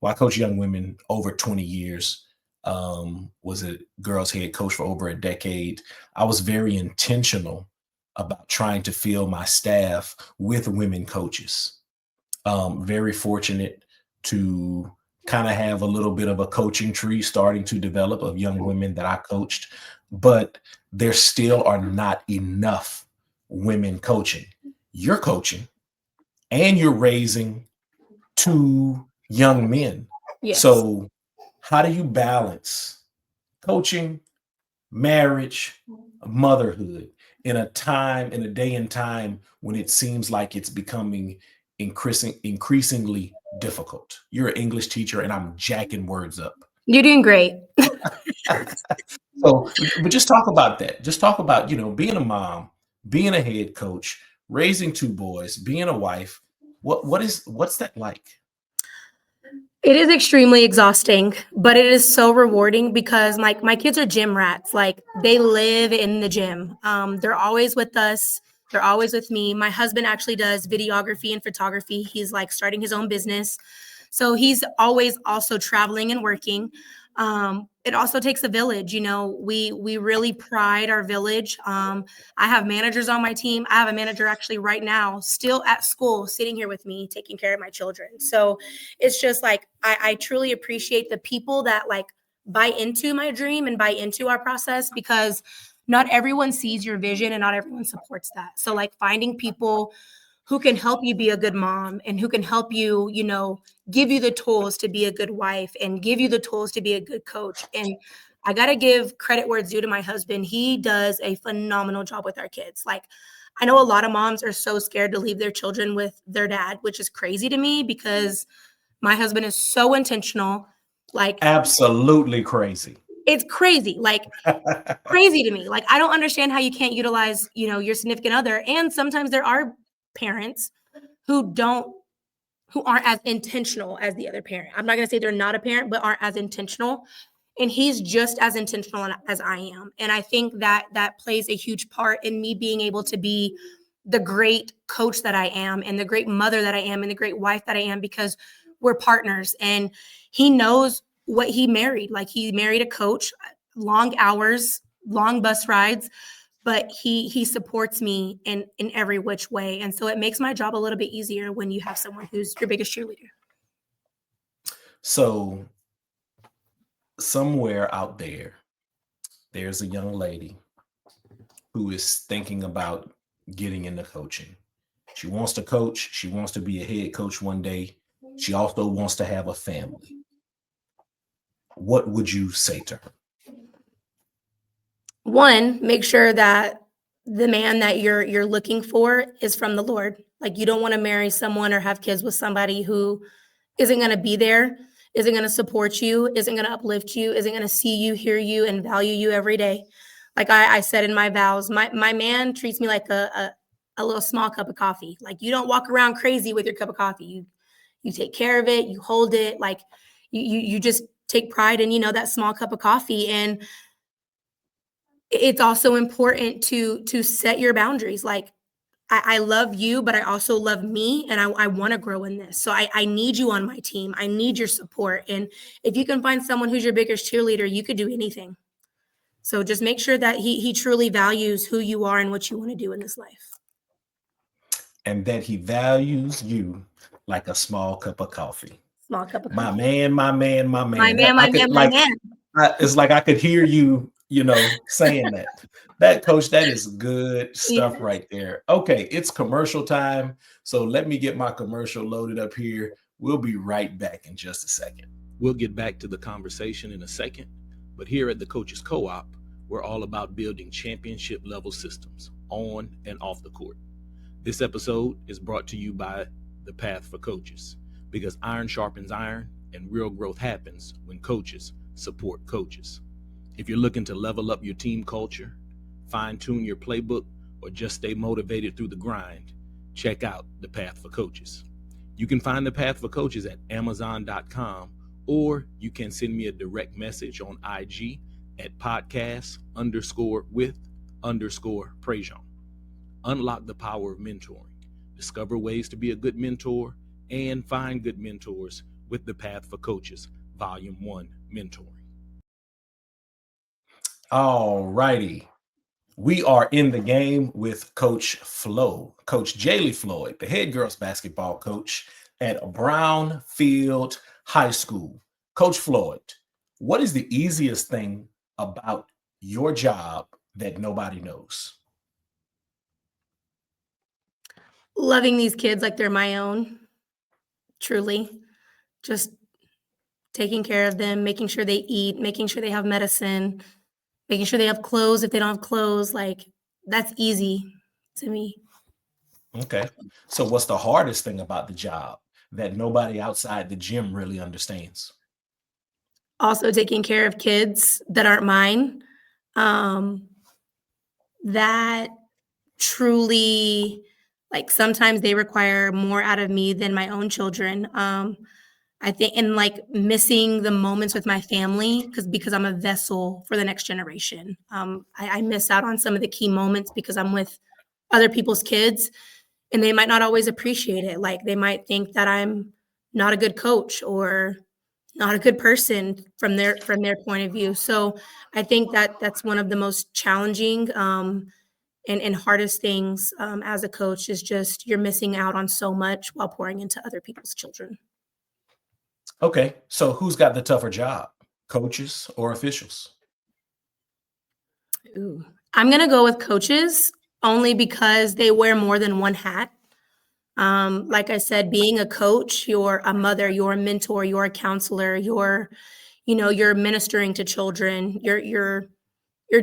I coached young women over 20 years. Was a girls head coach for over a decade. I was very intentional about trying to fill my staff with women coaches. Very fortunate to kind of have a little bit of a coaching tree starting to develop of young women that I coached, but there still are not enough women coaching. You're coaching and you're raising 2 young men. Yes. So how do you balance coaching, marriage, motherhood in a day and time when it seems like it's becoming increasingly difficult? You're an English teacher and I'm jacking words up. You're doing great. So, but just talk about that. Just talk about, being a mom, being a head coach, raising 2 boys, being a wife. What's that like? It is extremely exhausting, but it is so rewarding because my kids are gym rats. Like, they live in the gym. They're always with us. They're always with me. My husband actually does videography and photography. He's like starting his own business. So he's always also traveling and working. It also takes a village. We really pride our village. I have managers on my team. I have a manager actually right now, still at school, sitting here with me, taking care of my children. So it's just like, I truly appreciate the people that like buy into my dream and buy into our process, because not everyone sees your vision and not everyone supports that. So like finding people who can help you be a good mom and who can help you, give you the tools to be a good wife and give you the tools to be a good coach. And I got to give credit where it's due to my husband. He does a phenomenal job with our kids. Like, I know a lot of moms are so scared to leave their children with their dad, which is crazy to me because my husband is so intentional. Like, Absolutely crazy. it's crazy. Like, crazy to me. Like, I don't understand how you can't utilize, your significant other. And sometimes there are parents who aren't as intentional as the other parent. I'm not going to say they're not a parent, but aren't as intentional. And he's just as intentional as I am. And I think that plays a huge part in me being able to be the great coach that I am and the great mother that I am and the great wife that I am, because we're partners. And he knows what he married. Like, he married a coach, long hours, long bus rides, but he supports me in every which way. And so it makes my job a little bit easier when you have someone who's your biggest cheerleader. So somewhere out there's a young lady who is thinking about getting into coaching. She wants to coach. She wants to be a head coach one day. She also wants to have a family. What would you say to her? One, make sure that the man that you're looking for is from the Lord. Like, you don't want to marry someone or have kids with somebody who isn't going to be there, isn't going to support you, isn't going to uplift you, isn't going to see you, hear you, and value you every day. Like I said in my vows, my man treats me like a little small cup of coffee. Like, you don't walk around crazy with your cup of coffee. You take care of it, you hold it, like you just take pride in, that small cup of coffee. And it's also important to set your boundaries. Like, I love you, but I also love me, and I want to grow in this. So I need you on my team. I need your support. And if you can find someone who's your biggest cheerleader, you could do anything. So just make sure that he truly values who you are and what you want to do in this life. And that he values you like a small cup of coffee. Small cup of My coffee. man, my man, my man. My man, my man, my man. It's like I could hear you, saying that. That, coach, that is good stuff right there. Okay, it's commercial time. So let me get my commercial loaded up here. We'll be right back in just a second. We'll get back to the conversation in a second. But here at the Coaches Co-op, we're all about building championship level systems on and off the court. This episode is brought to you by The Path for Coaches, because iron sharpens iron and real growth happens when coaches support coaches. If you're looking to level up your team culture, fine-tune your playbook, or just stay motivated through the grind, check out The Path for Coaches. You can find The Path for Coaches at Amazon.com, or you can send me a direct message on IG at podcast_with_Prejean. Unlock the power of mentoring. Discover ways to be a good mentor and find good mentors with The Path for Coaches, Volume 1, Mentoring. All righty. We are in the game with Coach Floyd, Coach Jaye Floyd, the head girls basketball coach at Brownfield High School. Coach Floyd, what is the easiest thing about your job that nobody knows? Loving these kids like they're my own, truly. Just taking care of them, making sure they eat, making sure they have medicine, making sure they have clothes if they don't have clothes. Like, that's easy to me. Okay. So what's the hardest thing about the job that nobody outside the gym really understands? Also taking care of kids that aren't mine. That truly, like, sometimes they require more out of me than my own children. I think, and like missing the moments with my family because I'm a vessel for the next generation. I miss out on some of the key moments because I'm with other people's kids, and they might not always appreciate it. Like, they might think that I'm not a good coach, or not a good person from their point of view. So I think that that's one of the most challenging and hardest things as a coach is just you're missing out on so much while pouring into other people's children. Okay, so who's got the tougher job, coaches or officials? Ooh. I'm gonna go with coaches only because they wear more than one hat. Like I said, being a coach, you're a mother, you're a mentor, you're a counselor, you're ministering to children, you're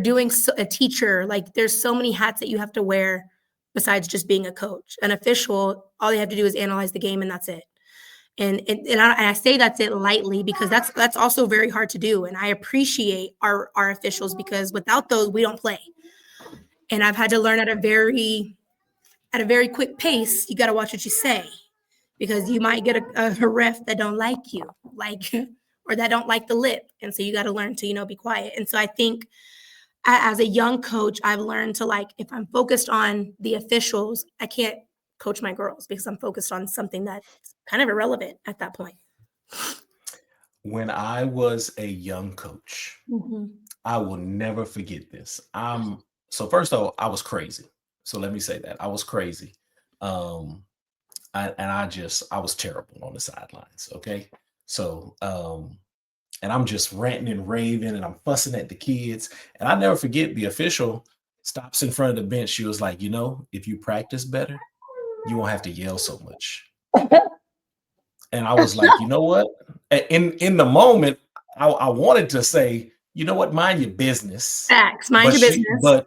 doing a teacher. Like there's so many hats that you have to wear besides just being a coach. An official, all they have to do is analyze the game and that's it. And I say that's it lightly because that's also very hard to do. And I appreciate our officials because without those, we don't play. And I've had to learn at a very quick pace. You got to watch what you say because you might get a ref that don't like you, or that don't like the lip, and so you got to learn to be quiet. And so I think as a young coach, I've learned to if I'm focused on the officials, I can't coach my girls because I'm focused on something that's kind of irrelevant at that point. When I was a young coach, I will never forget this. So first of all, I was crazy. So let me say that I was crazy. I was terrible on the sidelines. Okay. So, and I'm just ranting and raving and I'm fussing at the kids. And I never forget the official stops in front of the bench. She was like, if you practice better, you won't have to yell so much. And I was like, you know what? In the moment, I wanted to say, you know what? Mind your business. Facts. Mind your business.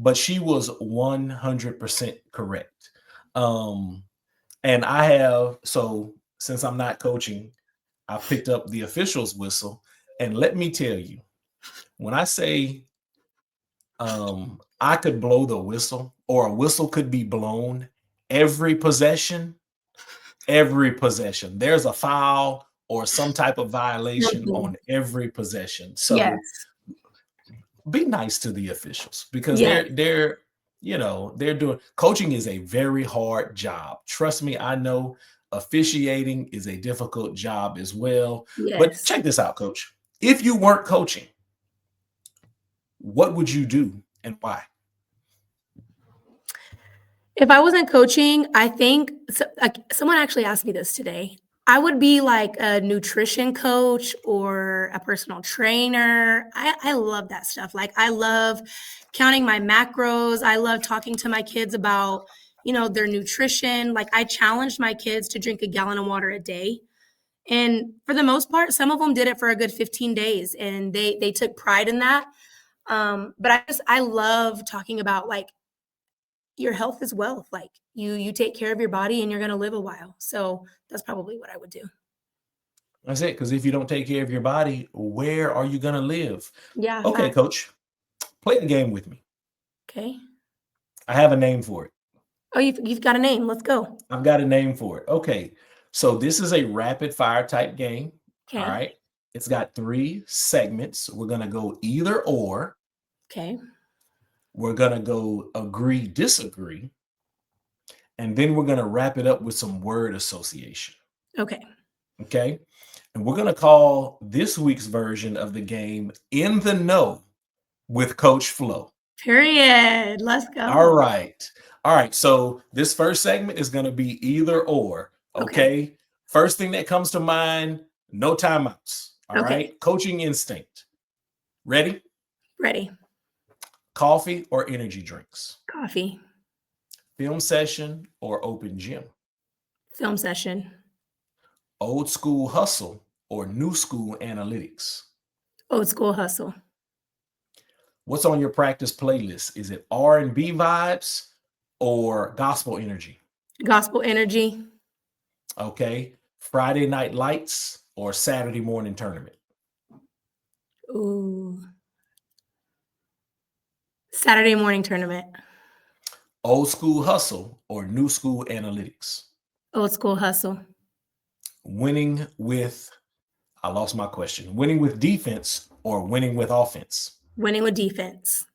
But she was 100% correct. And since I'm not coaching, I picked up the official's whistle. And let me tell you, when I say I could blow the whistle or a whistle could be blown every possession, there's a foul or some type of violation on every possession. So yes. Be nice to the officials because they're doing coaching is a very hard job. Trust me, I know officiating is a difficult job as well. Yes. But check this out, coach. If you weren't coaching, what would you do and why? If I wasn't coaching, I think someone actually asked me this today. I would be like a nutrition coach or a personal trainer. I love that stuff. I love counting my macros. I love talking to my kids about, their nutrition. I challenged my kids to drink a gallon of water a day. And for the most part, some of them did it for a good 15 days and they took pride in that. But I love talking about your health is wealth. You take care of your body and you're going to live a while. So that's probably what I would do. That's it. Because if you don't take care of your body, where are you going to live? Yeah. Okay, coach, play the game with me. Okay. I have a name for it. Oh, you've got a name. Let's go. I've got a name for it. Okay. So this is a rapid fire type game. Okay. All right. It's got 3 segments. We're going to go either or. Okay. We're going to go agree, disagree. And then we're going to wrap it up with some word association. Okay. Okay. And we're going to call this week's version of the game In the Know with Coach Flo. Period. Let's go. All right. So this first segment is going to be either or. Okay. First thing that comes to mind, no timeouts. All right. Coaching instinct. Ready? Ready. Coffee or energy drinks? Coffee. Film session or open gym? Film session. Old school hustle or new school analytics? Old school hustle. What's on your practice playlist? Is it R&B vibes or gospel energy? Gospel energy. Okay. Friday night lights or Saturday morning tournament? Ooh. Saturday morning tournament. Old school hustle or new school analytics? Old school hustle. Winning with defense or winning with offense? Winning with defense.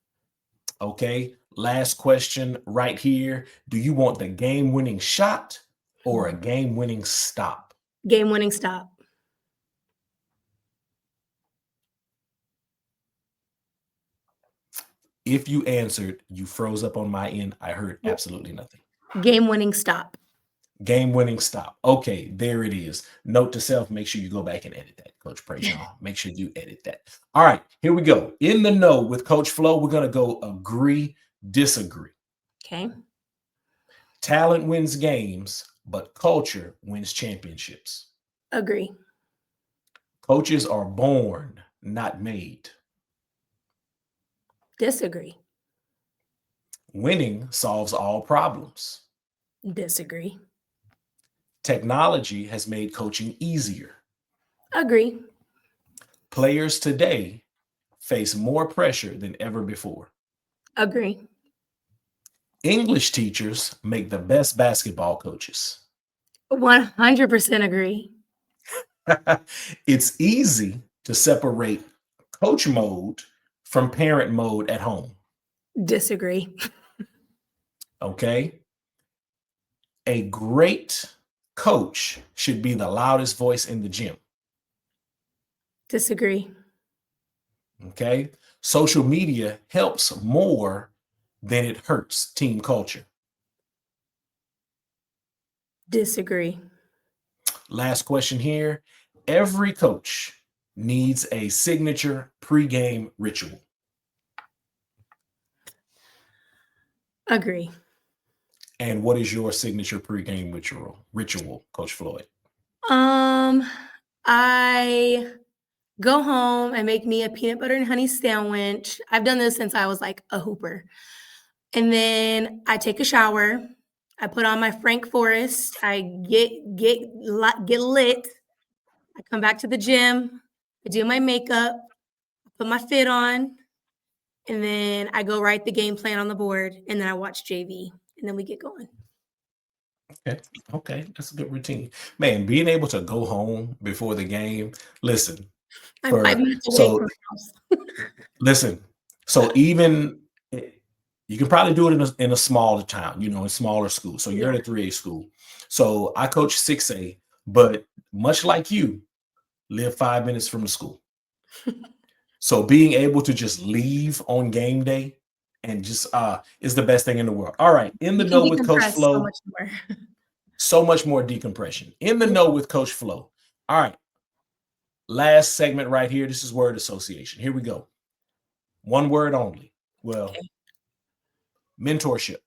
Okay. Last question right here. Do you want the game-winning shot or a game-winning stop? Game-winning stop. If you answered, you froze up on my end. I heard absolutely nothing. Game-winning stop. Game-winning stop. Okay, there it is. Note to self, make sure you go back and edit that, Coach Prejean. Make sure you edit that. All right, here we go. In the know with Coach Flo, we're going to go agree, disagree. Okay. Talent wins games, but culture wins championships. Agree. Coaches are born, not made. Disagree. Winning solves all problems. Disagree. Technology has made coaching easier. Agree. Players today face more pressure than ever before. Agree. English teachers make the best basketball coaches. 100% agree. It's easy to separate coach mode from parent mode at home. Disagree. Okay. A great coach should be the loudest voice in the gym. Disagree. Okay. Social media helps more than it hurts team culture. Disagree. Last question here. Every coach needs a signature pregame ritual. Agree. And what is your signature pregame ritual, Coach Floyd? I go home and make me a peanut butter and honey sandwich. I've done this since I was like a hooper. And then I take a shower. I put on my Frank Forest. I get lit. I come back to the gym. I do my makeup. I put my fit on. And then I go write the game plan on the board. And then I watch JV. And then we get going. Okay. That's a good routine. Man, being able to go home before the game, listen. I'm 5 minutes away from the house. Listen, so even you can probably do it in a smaller town, in smaller schools. So you're at a 3A school. So I coach 6A, but much like you, live 5 minutes from the school. So being able to just leave on game day and just is the best thing in the world. All right, in the know with Coach Flo. So much more decompression. In the know with Coach Flo. All right. Last segment right here. This is word association. Here we go. One word only. Well, mentorship.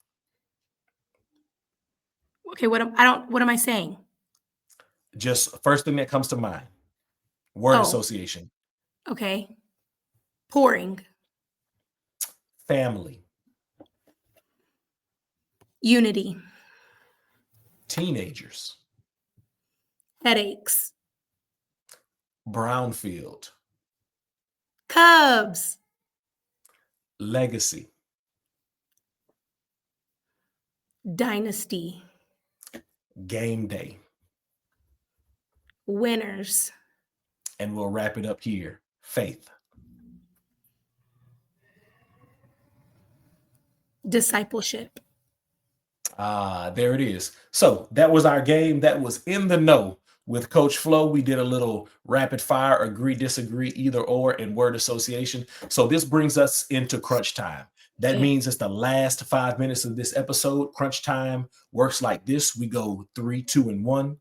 Okay, what am I saying? Just first thing that comes to mind. Word association. Okay. Pouring. Family. Unity. Teenagers. Headaches. Brownfield. Cubs. Legacy. Dynasty. Game day. Winners. And we'll wrap it up here. Faith. Discipleship. There it is. So that was our game. That was In the Know with Coach Flo. We did a little rapid fire, agree, disagree, either or, and word association. So this brings us into crunch time. That means it's the last 5 minutes of this episode. Crunch time works like this. We go 3, 2, and 1.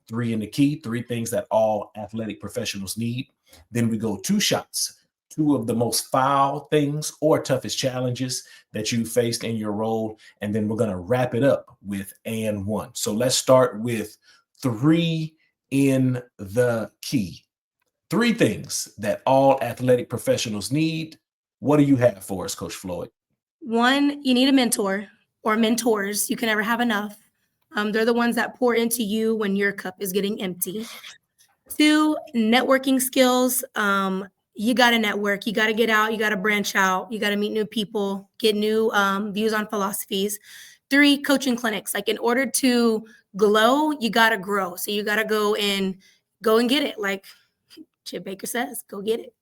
3 in the key, 3 things that all athletic professionals need. Then we go 2 shots, 2 of the most foul things or toughest challenges that you faced in your role. And then we're going to wrap it up with and 1. So let's start with 3 in the key. 3 things that all athletic professionals need. What do you have for us, Coach Floyd? 1, you need a mentor or mentors. You can never have enough. They're the ones that pour into you when your cup is getting empty. 2, networking skills. You got to network. You got to get out. You got to branch out. You got to meet new people, get new views on philosophies. 3, coaching clinics. Like in order to glow, you got to grow. So you got to go and get it. Like Chip Baker says, go get it.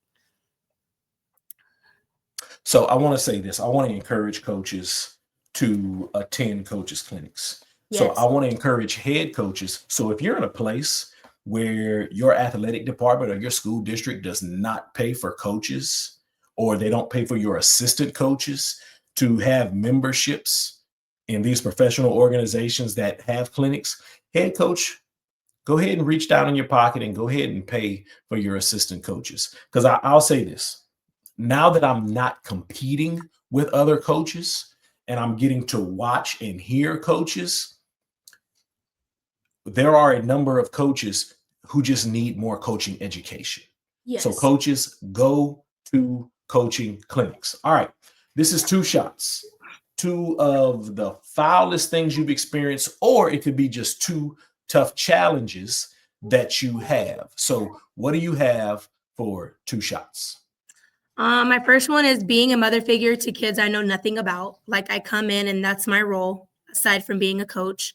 So I want to say this. I want to encourage coaches to attend coaches clinics. Yes. So I want to encourage head coaches. So if you're in a place where your athletic department or your school district does not pay for coaches, or they don't pay for your assistant coaches to have memberships in these professional organizations that have clinics, head coach, go ahead and reach down in your pocket and go ahead and pay for your assistant coaches. Because I'll say this, now that I'm not competing with other coaches and I'm getting to watch and hear coaches, there are a number of coaches who just need more coaching education. Yes. So coaches, go to coaching clinics. All right, this is two shots, two of the foulest things you've experienced, or it could be just two tough challenges that you have. So what do you have for two shots? My first one is being a mother figure to kids I know nothing about. Like, I come in and that's my role aside from being a coach.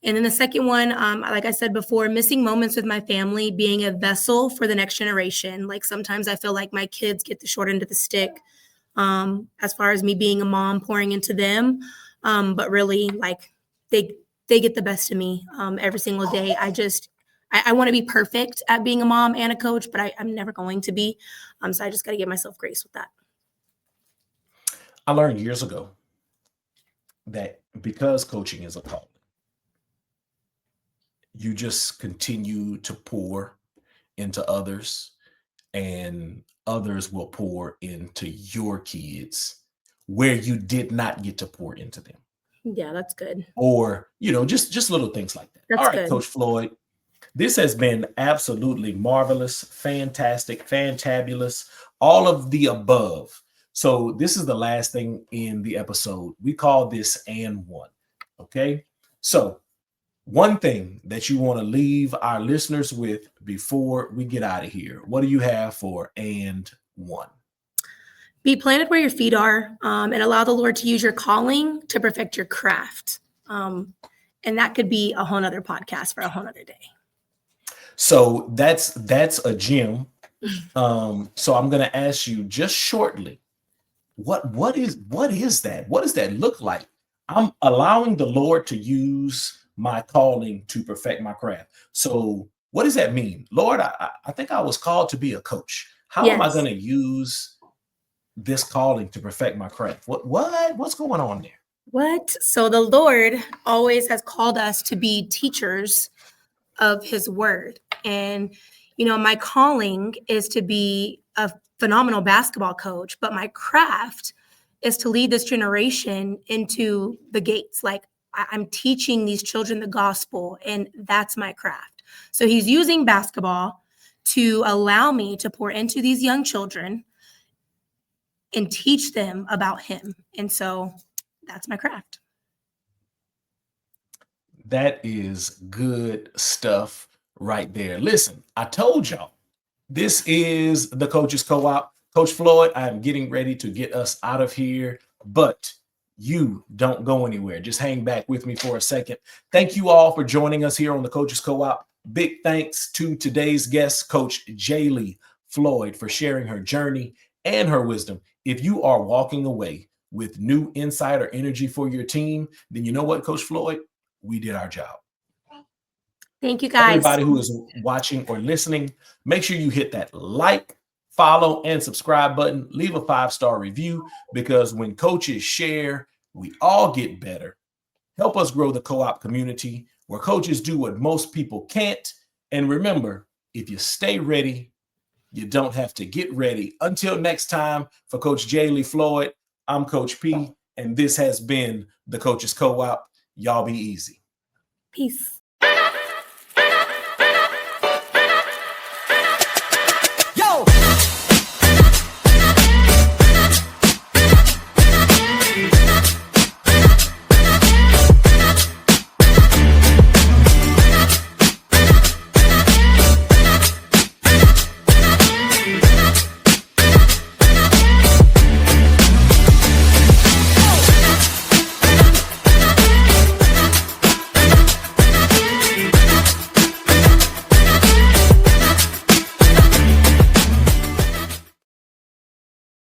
And then the second one, like I said before, missing moments with my family, being a vessel for the next generation. Like, sometimes I feel like my kids get the short end of the stick as far as me being a mom pouring into them. But really, like, they get the best of me every single day. I want to be perfect at being a mom and a coach, but I'm never going to be. So I just got to give myself grace with that. I learned years ago that because coaching is a calling, you just continue to pour into others, and others will pour into your kids where you did not get to pour into them. Yeah, that's good. Or, just little things like that. That's all right, good. Coach Floyd, this has been absolutely marvelous, fantastic, fantabulous, all of the above. So this is the last thing in the episode. We call this and one. Okay. So one thing that you want to leave our listeners with before we get out of here, what do you have for and one? Be planted where your feet are, and allow the Lord to use your calling to perfect your craft. And that could be a whole nother podcast for a whole nother day. So that's a gem. So I'm going to ask you just shortly, what is that? What does that look like? I'm allowing the Lord to use my calling to perfect my craft. So what does that mean? Lord, I think I was called to be a coach. How am I going to use this calling to perfect my craft? What's going on there? So the Lord always has called us to be teachers of his word. And, my calling is to be a phenomenal basketball coach, but my craft is to lead this generation into the gates. Like, I'm teaching these children the gospel, and that's my craft. So he's using basketball to allow me to pour into these young children and teach them about him. And so that's my craft. That is good stuff right there. Listen, I told y'all, this is the Coaches Co-op. Coach Floyd, I'm getting ready to get us out of here, but you don't go anywhere. Just hang back with me for a second. Thank you all for joining us here on the Coaches Co-op. Big thanks to today's guest, Coach Jaye Floyd, for sharing her journey and her wisdom. If you are walking away with new insight or energy for your team, then you know what, Coach Floyd? We did our job. Thank you, guys. Everybody who is watching or listening, make sure you hit that like, follow, and subscribe button. Leave a 5-star review, because when coaches share, we all get better. Help us grow the co-op community where coaches do what most people can't. And remember, if you stay ready, you don't have to get ready. Until next time, for Coach Jaye Floyd, I'm Coach P, and this has been the Coaches Co-op. Y'all be easy. Peace.